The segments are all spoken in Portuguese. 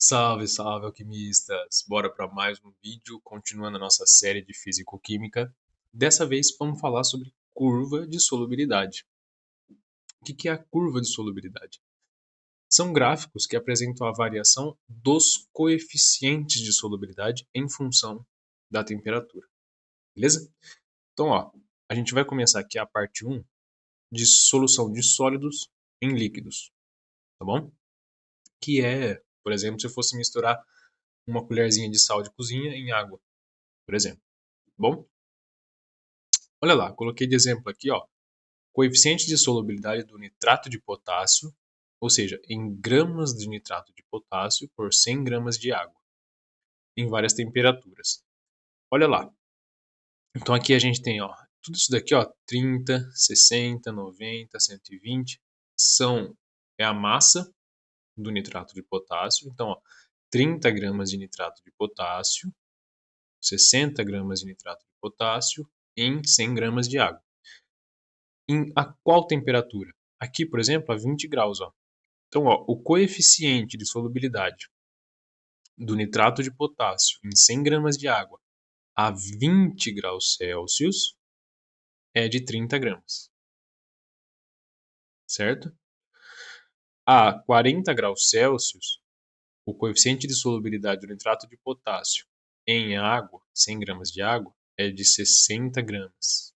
Salve, salve, alquimistas! Bora para mais um vídeo, continuando a nossa série de Físico-Química. Dessa vez vamos falar sobre curva de solubilidade. O que é a curva de solubilidade? São gráficos que apresentam a variação dos coeficientes de solubilidade em função da temperatura, beleza? Então, a gente vai começar aqui a parte 1 de solução de sólidos em líquidos, tá bom? Que é, por exemplo, se eu fosse misturar uma colherzinha de sal de cozinha em água, por exemplo. Bom, olha lá, coloquei de exemplo aqui, coeficiente de solubilidade do nitrato de potássio, ou seja, em gramas de nitrato de potássio por 100 gramas de água, em várias temperaturas. Olha lá. Então aqui a gente tem, tudo isso daqui, 30, 60, 90, 120, é a massa do nitrato de potássio. Então, 30 gramas de nitrato de potássio, 60 gramas de nitrato de potássio em 100 gramas de água. Em a qual temperatura? Aqui, por exemplo, a 20 graus. Então, o coeficiente de solubilidade do nitrato de potássio em 100 gramas de água a 20 graus Celsius é de 30 gramas, certo? A 40 graus Celsius, o coeficiente de solubilidade do nitrato de potássio em água, 100 gramas de água, é de 60 gramas.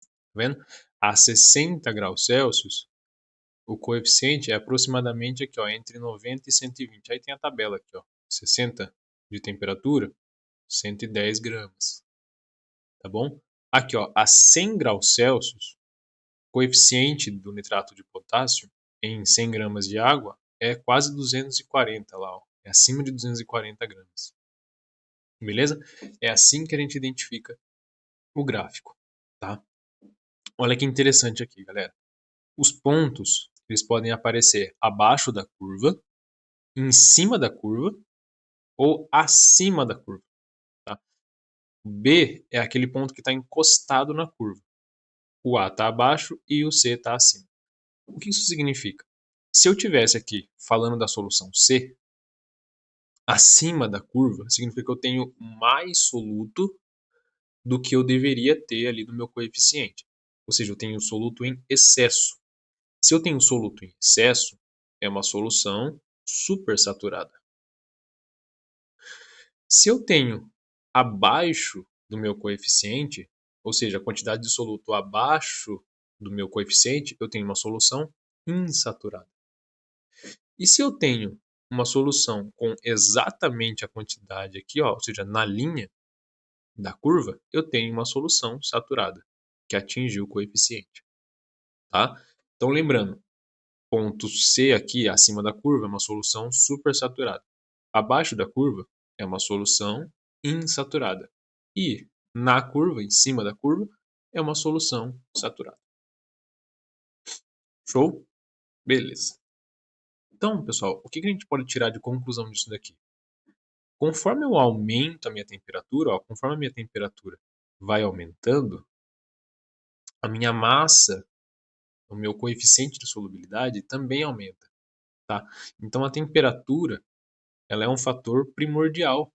Tá vendo? A 60 graus Celsius, o coeficiente é aproximadamente aqui, entre 90 e 120. Aí tem a tabela aqui, 60 de temperatura, 110 gramas, tá bom? Aqui, a 100 graus Celsius, o coeficiente do nitrato de potássio em 100 gramas de água é quase 240 lá, é acima de 240 gramas. Beleza? É assim que a gente identifica o gráfico, tá? Olha que interessante aqui, galera. Os pontos, eles podem aparecer abaixo da curva, em cima da curva ou acima da curva. Tá? O B é aquele ponto que está encostado na curva. O A está abaixo e o C está acima. O que isso significa? Se eu tivesse aqui falando da solução C, acima da curva, significa que eu tenho mais soluto do que eu deveria ter ali no meu coeficiente. Ou seja, eu tenho soluto em excesso. Se eu tenho soluto em excesso, é uma solução supersaturada. Se eu tenho abaixo do meu coeficiente, ou seja, a quantidade de soluto abaixo do meu coeficiente, eu tenho uma solução insaturada. E se eu tenho uma solução com exatamente a quantidade aqui, ou seja, na linha da curva, eu tenho uma solução saturada, que atingiu o coeficiente. Tá? Então, lembrando, ponto C aqui, acima da curva, é uma solução supersaturada. Abaixo da curva é uma solução insaturada. E na curva, em cima da curva, é uma solução saturada. Show? Beleza. Então, pessoal, o que a gente pode tirar de conclusão disso daqui? Conforme eu aumento a minha temperatura, conforme a minha temperatura vai aumentando, a minha massa, o meu coeficiente de solubilidade também aumenta. Tá? Então, a temperatura ela é um fator primordial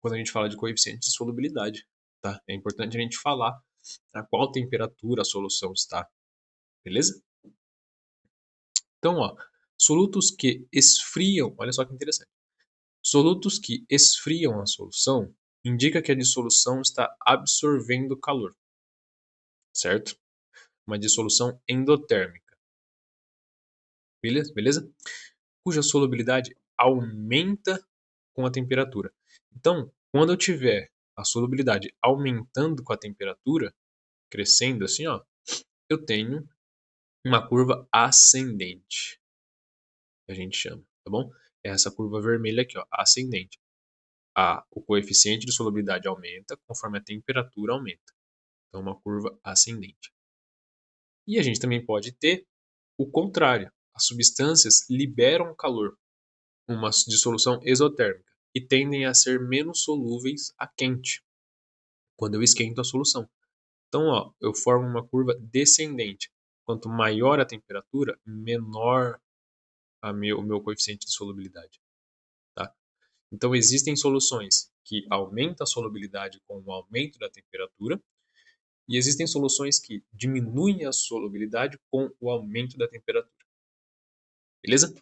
quando a gente fala de coeficiente de solubilidade. Tá? É importante a gente falar a qual temperatura a solução está. Beleza? Então, solutos que esfriam, olha só que interessante. Solutos que esfriam a solução indica que a dissolução está absorvendo calor, certo? Uma dissolução endotérmica. Beleza? Beleza? Cuja solubilidade aumenta com a temperatura. Então, quando eu tiver a solubilidade aumentando com a temperatura, crescendo assim, eu tenho uma curva ascendente, que a gente chama, tá bom? É essa curva vermelha aqui, ascendente. O coeficiente de solubilidade aumenta conforme a temperatura aumenta. Então, uma curva ascendente. E a gente também pode ter o contrário. As substâncias liberam calor, uma dissolução exotérmica, e tendem a ser menos solúveis a quente, quando eu esquento a solução. Então, eu formo uma curva descendente. Quanto maior a temperatura, menor o meu coeficiente de solubilidade. tá? Então, existem soluções que aumentam a solubilidade com o aumento da temperatura e existem soluções que diminuem a solubilidade com o aumento da temperatura. Beleza?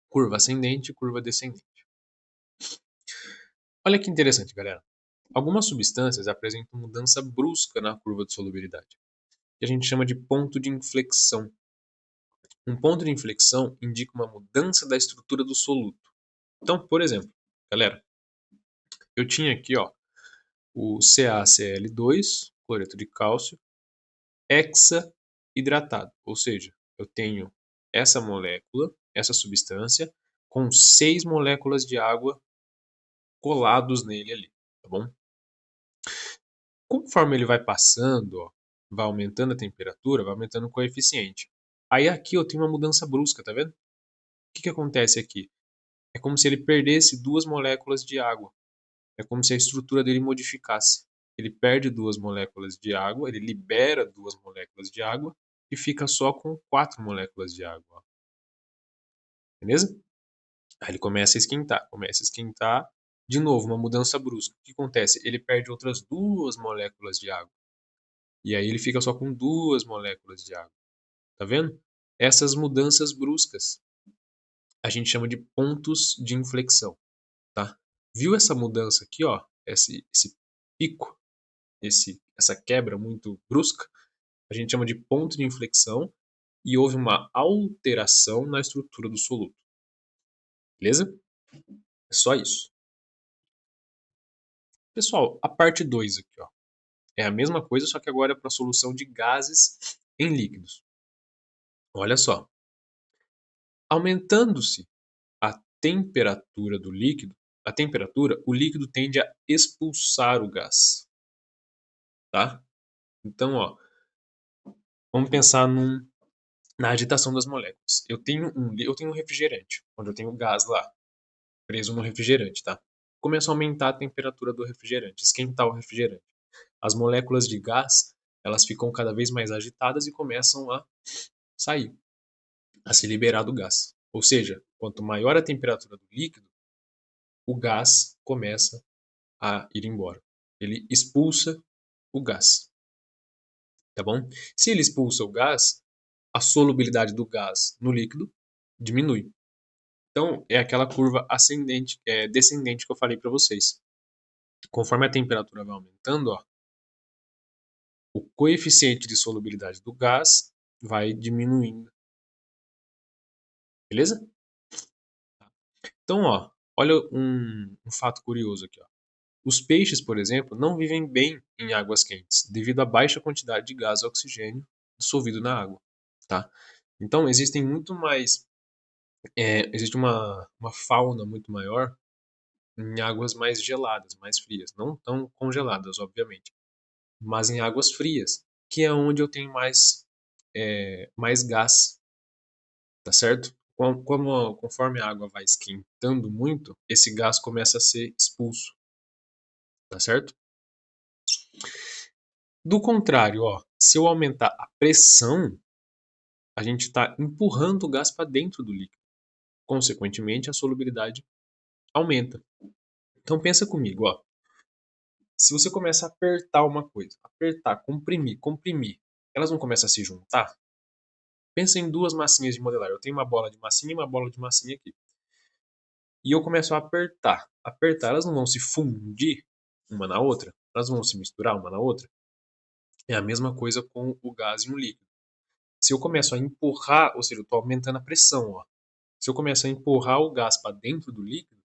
Curva ascendente e curva descendente. Olha que interessante, galera. Algumas substâncias apresentam mudança brusca na curva de solubilidade, que a gente chama de ponto de inflexão. Um ponto de inflexão indica uma mudança da estrutura do soluto. Então, por exemplo, galera, eu tinha aqui, ó, o CaCl2, cloreto de cálcio, hexahidratado, ou seja, eu tenho essa molécula, essa substância, com 6 moléculas de água colados nele ali, tá bom? Conforme ele vai passando, ó, vai aumentando a temperatura, vai aumentando o coeficiente. Aí aqui eu tenho uma mudança brusca, tá vendo? O que acontece aqui? É como se ele perdesse 2 moléculas de água. É como se a estrutura dele modificasse. Ele perde 2 moléculas de água, ele libera 2 moléculas de água e fica só com 4 moléculas de água. Ó. Beleza? Aí ele começa a esquentar. De novo, uma mudança brusca. O que acontece? Ele perde outras 2 moléculas de água. E aí ele fica só com 2 moléculas de água. Tá vendo? Essas mudanças bruscas a gente chama de pontos de inflexão, tá? Viu essa mudança aqui, ó? Esse pico, essa quebra muito brusca, a gente chama de ponto de inflexão e houve uma alteração na estrutura do soluto. Beleza? É só isso. Pessoal, a parte 2 aqui, ó. É a mesma coisa, só que agora é para solução de gases em líquidos. Olha só. Aumentando-se a temperatura do líquido, o líquido tende a expulsar o gás, tá? Então, ó, vamos pensar na agitação das moléculas. Eu tenho um refrigerante, onde eu tenho gás lá, preso no refrigerante, tá? Começa a aumentar a temperatura do refrigerante, esquentar o refrigerante. As moléculas de gás, elas ficam cada vez mais agitadas e começam a sair, a se liberar do gás. Ou seja, quanto maior a temperatura do líquido, o gás começa a ir embora. Ele expulsa o gás, tá bom? Se ele expulsa o gás, a solubilidade do gás no líquido diminui. Então, é aquela curva ascendente, descendente que eu falei para vocês. Conforme a temperatura vai aumentando, ó, o coeficiente de solubilidade do gás vai diminuindo. Beleza? Então, ó, olha um fato curioso aqui. Ó. Os peixes, por exemplo, não vivem bem em águas quentes, devido à baixa quantidade de gás e oxigênio dissolvido na água. Tá? Então, existe uma fauna muito maior em águas mais geladas, mais frias. Não tão congeladas, obviamente, mas em águas frias, que é onde eu tenho mais gás, tá certo? Conforme a água vai esquentando muito, esse gás começa a ser expulso, tá certo? Do contrário, ó, se eu aumentar a pressão, a gente está empurrando o gás para dentro do líquido. Consequentemente, a solubilidade aumenta. Então pensa comigo, ó. Se você começa a apertar uma coisa, apertar, comprimir, comprimir, elas não começam a se juntar? Pensa em 2 massinhas de modelar. Eu tenho uma bola de massinha e uma bola de massinha aqui. E eu começo a apertar. Apertar, elas não vão se fundir uma na outra? Elas vão se misturar uma na outra? É a mesma coisa com o gás e um líquido. Se eu começo a empurrar, ou seja, eu estou aumentando a pressão, ó. Se eu começo a empurrar o gás para dentro do líquido,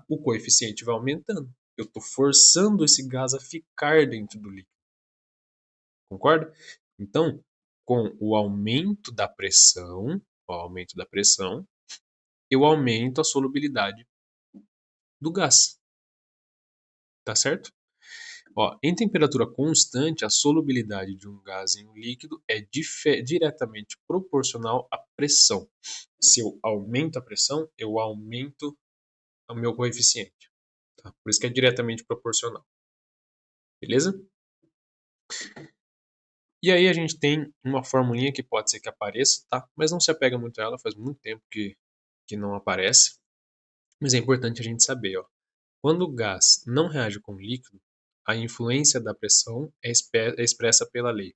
o coeficiente vai aumentando. Eu estou forçando esse gás a ficar dentro do líquido. Concorda? Então, com o aumento da pressão, eu aumento a solubilidade do gás. Tá certo? Ó, em temperatura constante, a solubilidade de um gás em um líquido é diretamente proporcional à pressão. Se eu aumento a pressão, eu aumento o meu coeficiente. Tá? Por isso que é diretamente proporcional. Beleza? E aí a gente tem uma formulinha que pode ser que apareça, tá? Mas não se apega muito a ela, faz muito tempo que não aparece. Mas é importante a gente saber, ó, quando o gás não reage com o líquido, a influência da pressão é expressa pela lei.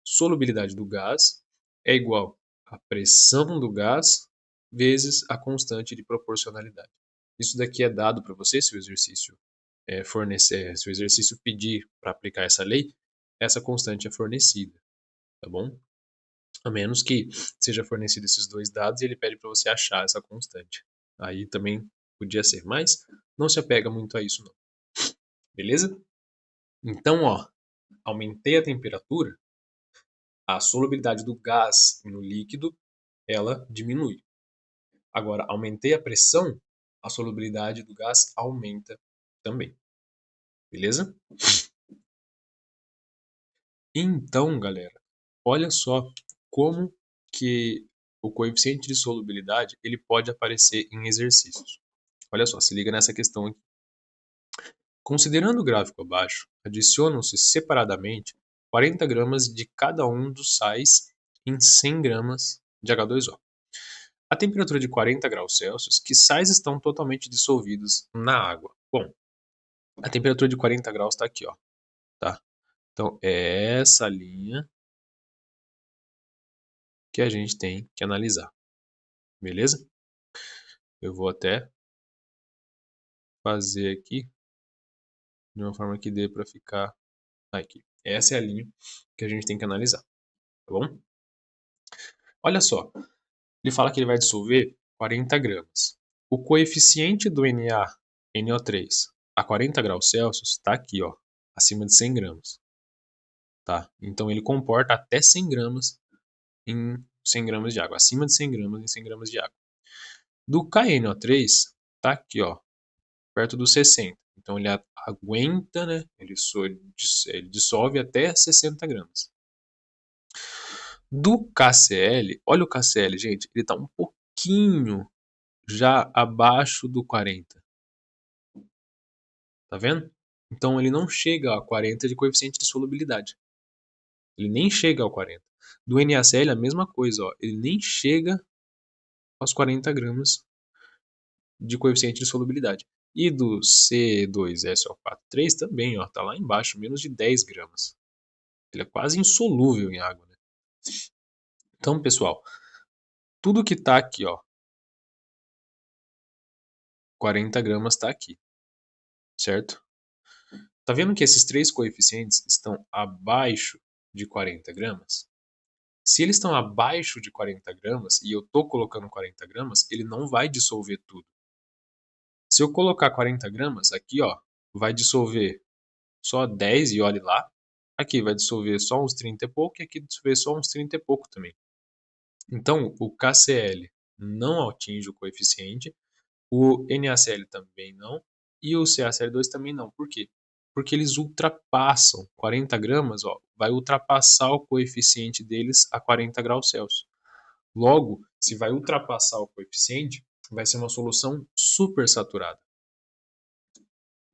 Solubilidade do gás é igual à pressão do gás vezes a constante de proporcionalidade. Isso daqui é dado para você se o exercício fornecer, se o exercício pedir para aplicar essa lei, essa constante é fornecida, tá bom? A menos que seja fornecido esses dois dados e ele pede para você achar essa constante. Aí também podia ser, mas não se apega muito a isso não. Beleza? Então, ó, aumentei a temperatura, a solubilidade do gás no líquido, ela diminui. Agora, aumentei a pressão, a solubilidade do gás aumenta também. Beleza? Então, galera, olha só como que o coeficiente de solubilidade ele pode aparecer em exercícios. Olha só, se liga nessa questão aqui. Considerando o gráfico abaixo, adicionam-se separadamente 40 gramas de cada um dos sais em 100 gramas de H2O. A temperatura de 40 graus Celsius, que sais estão totalmente dissolvidos na água. Bom, a temperatura de 40 graus está aqui, ó, tá? Então, é essa linha que a gente tem que analisar, beleza? Eu vou até fazer aqui de uma forma que dê para ficar aqui. Essa é a linha que a gente tem que analisar, tá bom? Olha só, ele fala que ele vai dissolver 40 gramas. O coeficiente do NaNO3 a 40 graus Celsius está aqui, ó, acima de 100 gramas. Tá? Então ele comporta até 100 gramas em 100 gramas de água, acima de 100 gramas em 100 gramas de água. Do KNO3 tá aqui, ó, perto dos 60. Então ele aguenta, né? Ele dissolve até 60 gramas. Do KCl, olha o KCl, gente, ele está um pouquinho já abaixo do 40. Tá vendo? Então ele não chega a 40 de coeficiente de solubilidade. Ele nem chega ao 40. Do NaCl a mesma coisa, ó, ele nem chega aos 40 gramas de coeficiente de solubilidade. E do C2SO4,3 também, ó, tá lá embaixo, menos de 10 gramas. Ele é quase insolúvel em água, né? Então, pessoal, tudo que tá aqui, ó, 40 gramas tá aqui, certo? Tá vendo que esses três coeficientes estão abaixo de 40 gramas? Se eles estão abaixo de 40 gramas e eu tô colocando 40 gramas, ele não vai dissolver tudo. Se eu colocar 40 gramas, aqui, ó, vai dissolver só 10 e olhe lá. Aqui vai dissolver só uns 30 e pouco e aqui dissolver só uns 30 e pouco também. Então, o KCl não atinge o coeficiente, o NaCl também não e o CaCl2 também não. Por quê? Porque eles ultrapassam 40 gramas, ó, vai ultrapassar o coeficiente deles a 40 graus Celsius. Logo, se vai ultrapassar o coeficiente, vai ser uma solução super saturada.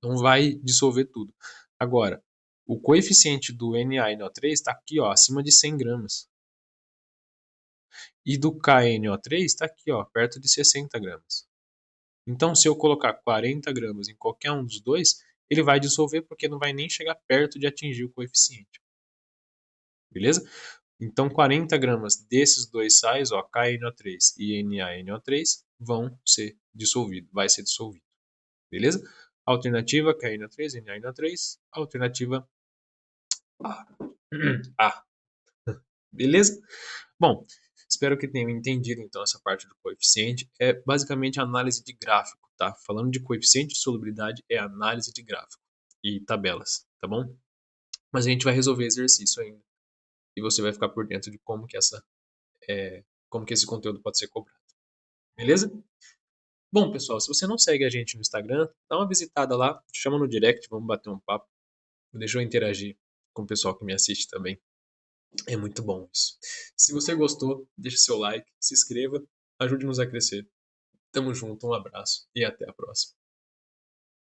Não vai dissolver tudo. Agora, o coeficiente do NaNO3 está aqui, ó, acima de 100 gramas. E do KNO3 está aqui, ó, perto de 60 gramas. Então, se eu colocar 40 gramas em qualquer um dos dois, ele vai dissolver porque não vai nem chegar perto de atingir o coeficiente. Beleza? Então, 40 gramas desses dois sais, ó, KNO3 e NaNO3, vão ser dissolvidos, vai ser dissolvido. Beleza? Alternativa KNO3, NaNO3, alternativa A. A. Beleza? Bom, espero que tenham entendido então essa parte do coeficiente. É basicamente análise de gráfico, tá? Falando de coeficiente de solubilidade, é análise de gráfico e tabelas, tá bom? Mas a gente vai resolver exercício ainda. E você vai ficar por dentro de como que esse conteúdo pode ser cobrado. Beleza? Bom, pessoal, se você não segue a gente no Instagram, dá uma visitada lá, chama no direct, vamos bater um papo. Deixa eu interagir com o pessoal que me assiste também. É muito bom isso. Se você gostou, deixe seu like, se inscreva, ajude-nos a crescer. Tamo junto, um abraço e até a próxima.